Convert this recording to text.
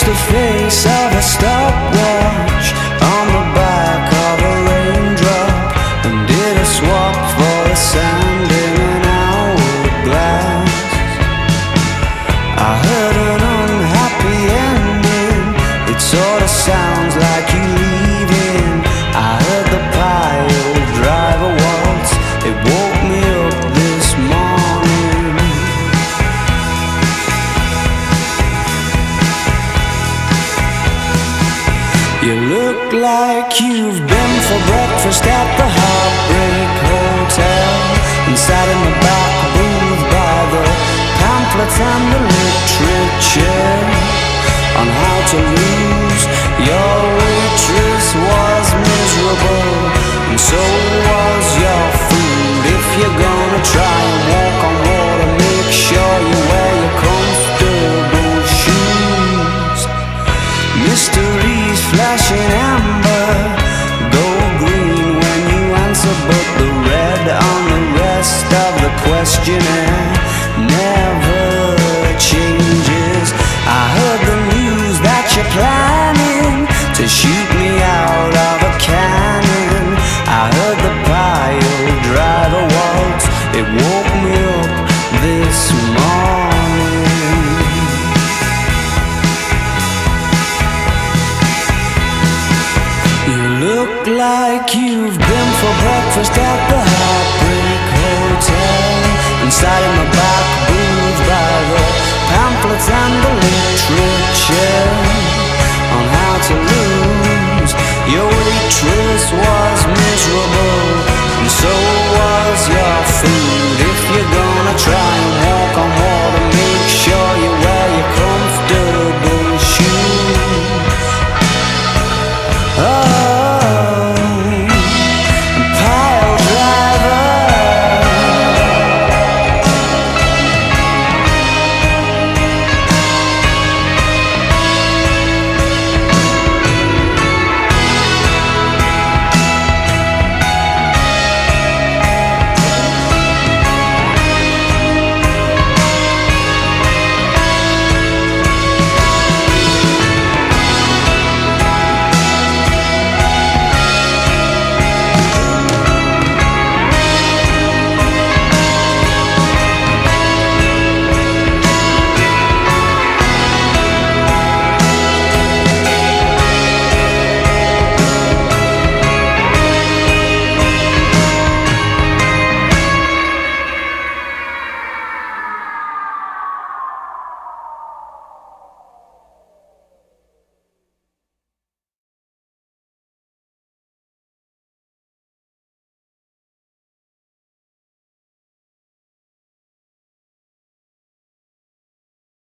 the face of a stopwatch on the back of a raindrop, and did a swap for the sand in an hourglass. I heard an unhappy ending, it sort of sounds like you leaving. I heard the piledriver waltz, it woke me up this morning. You look like you've been for breakfast at the Heartbreak Hotel, and sat in the back booth by the pamphlets and the literature on how to lose. Your waitress was miserable, and so was your food. If you're gonna try and walk on water, make sure you wear your comfortable shoes. Mysteries flashing amber, go green when you answer, but the red on the rest of the questionnaire.